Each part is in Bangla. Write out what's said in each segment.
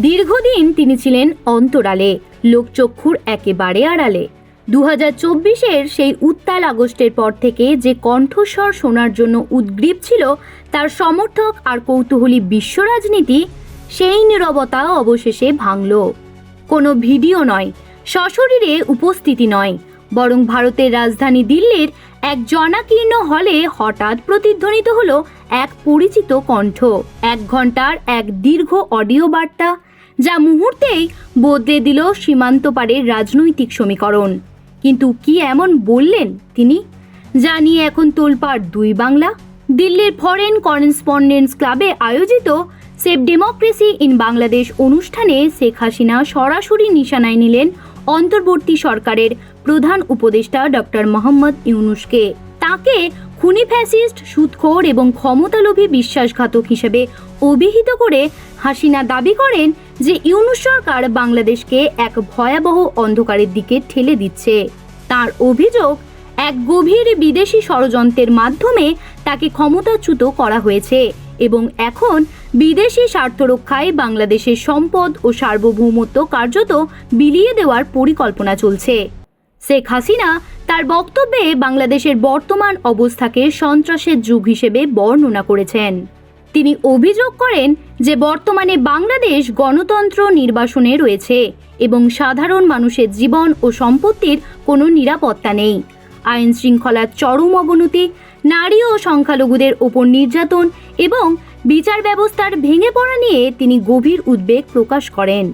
দীর্ঘদিন তিনি ছিলেন অন্তরালে, লোকচক্ষুর একেবারে আড়ালে। 2024-এর সেই উত্তাল আগস্টের পর থেকে যে কণ্ঠস্বর শোনার জন্য উদ্গ্রীব ছিল তার সমর্থক আর কৌতূহলী বিশ্ব রাজনীতি, সেই নীরবতা অবশেষে ভাঙল। কোনো ভিডিও নয়, সশরীরে উপস্থিতি নয়, বরং ভারতের রাজধানী দিল্লির এক জনাকীর্ণ হলে হঠাৎ প্রতিধ্বনিত হলো এক পরিচিত কণ্ঠ। 1 ঘন্টার এক দীর্ঘ অডিও বার্তা, যা মুহূর্তেই বদলে দিল সীমান্ত পারের রাজনৈতিক সমীকরণ। কিন্তু কি এমন বললেন তিনি, যা নিয়ে এখন তোলপাড় দুই বাংলা? দিল্লির ফরেন করেসপন্ডেন্টস ক্লাবে আয়োজিত সেভ ডেমোক্রেসি ইন বাংলাদেশ অনুষ্ঠানে শেখ হাসিনা সরাসরি নিশানায় নিলেন অন্তর্বর্তী সরকারের প্রধান উপদেষ্টা ডক্টর মোহাম্মদ ইউনূসকে। তাকে খুনি ফ্যাসিস্ট, সুদখোর এবং ক্ষমতালোভী বিশ্বাসঘাতক হিসেবে অভিহিত করে হাসিনা দাবি করেন যে ইউনূস সরকার বাংলাদেশকে এক ভয়াবহ অন্ধকারের দিকে ঠেলে দিচ্ছে। তার অভিযোগ, এক গভীর বিদেশি ষড়যন্ত্রের মাধ্যমে তাকে ক্ষমতাচ্যুত করা হয়েছে এবং এখন বিদেশি স্বার্থ রক্ষায় বাংলাদেশের সম্পদ ও সার্বভৌমত্ব কার্যত বিলিয়ে দেওয়ার পরিকল্পনা চলছে। শেখ হাসিনা তার বক্তব্যে বাংলাদেশের বর্তমান অবস্থাকে সন্ত্রাসের যুগ হিসেবে বর্ণনা করেছেন। তিনি অভিযোগ করেন যে বর্তমানে বাংলাদেশ গণতন্ত্র নির্বাসনে রয়েছে এবং সাধারণ মানুষের জীবন ও সম্পত্তির কোনো নিরাপত্তা নেই। আইন শৃঙ্খলার চরম অবনতি, নারী ও সংখ্যালঘুদের ওপর নির্যাতন এবং বিচার ব্যবস্থার ভেঙে পড়া নিয়ে তিনি গভীর উদ্বেগ প্রকাশ করেন।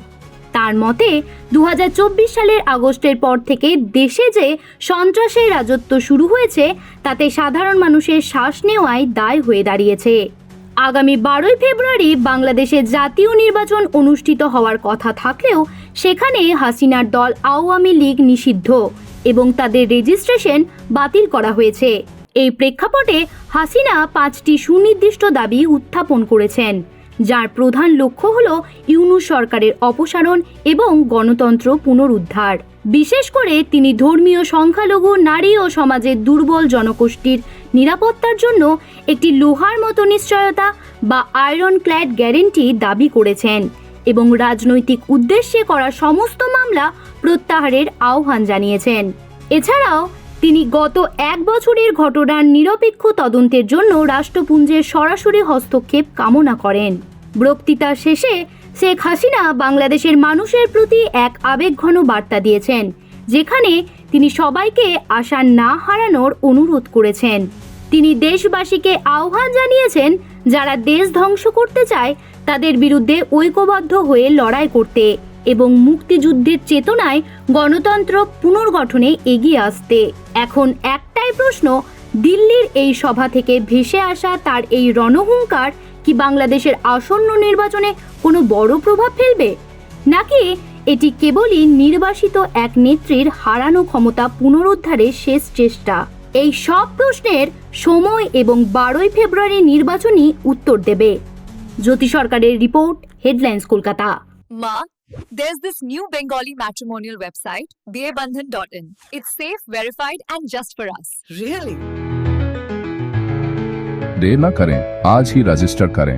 তার মতে 2024 সালের আগস্টের পর থেকে দেশে যে সন্ত্রাসের রাজত্ব শুরু হয়েছে তাতে সাধারণ মানুষের শ্বাস নেওয়াই দায় হয়ে দাঁড়িয়েছে। আগামী 12 ফেব্রুয়ারি বাংলাদেশে জাতীয় নির্বাচন অনুষ্ঠিত হওয়ার কথা থাকলেও সেখানে হাসিনার দল আওয়ামী লীগ নিষিদ্ধ এবং তাদের রেজিস্ট্রেশন বাতিল করা হয়েছে। এই প্রেক্ষাপটে হাসিনা 5টি সুনির্দিষ্ট দাবি উত্থাপন করেছেন, যার প্রধান লক্ষ্য হল ইউনূস সরকারের অপসারণ এবং গণতন্ত্র পুনরুদ্ধার। বিশেষ করে তিনি ধর্মীয় সংখ্যালঘু, নারী ও সমাজের দুর্বল জনগোষ্ঠীর নিরাপত্তার জন্য একটি লোহার মতো নিশ্চয়তা বা আয়রন ক্ল্যাড গ্যারেন্টি দাবি করেছেন এবং রাজনৈতিক উদ্দেশ্যে করা সমস্ত মামলা প্রত্যাহারের আহ্বান জানিয়েছেন। এছাড়াও তিনি গত 1 বছরের ঘটনার নিরপেক্ষ তদন্তের জন্য রাষ্ট্রপুঞ্জের সরাসরি হস্তক্ষেপ কামনা করেন। বক্তৃতার শেষে শেখ হাসিনা বাংলাদেশের মানুষের প্রতি এক আবেগঘন বার্তা দিয়েছেন, যেখানে তিনি সবাইকে আশা না হারানোর অনুরোধ করেছেন। তিনি দেশবাসীকে আহ্বান জানিয়েছেন, যারা দেশ ধ্বংস করতে চায় তাদের বিরুদ্ধে ঐক্যবদ্ধ হয়ে লড়াই করতে এবং মুক্তিযুদ্ধের চেতনায় গণতন্ত্র পুনর্গঠনে এগিয়ে আসতে। এখন একটাই প্রশ্ন, দিল্লির এই সভা থেকে ভেসে আসা তার এই রণহুঙ্কার কি বাংলাদেশের আসন্ন নির্বাচনে কোনো বড় প্রভাব ফেলবে, নাকি এটি কেবলই নির্বাসিত এক নেত্রীর হারানো ক্ষমতা পুনরুদ্ধারের শেষ চেষ্টা? এই সব প্রশ্নের সময় এবং 12 ফেব্রুয়ারি নির্বাচনই উত্তর দেবে। জ্যোতি সরকারের report, headlines Kolkata. Ma, there's this new Bengali matrimonial website, BABandhan.in. It's safe, verified, and just for us. Really? देर न करें, आज ही रजिस्टर करें।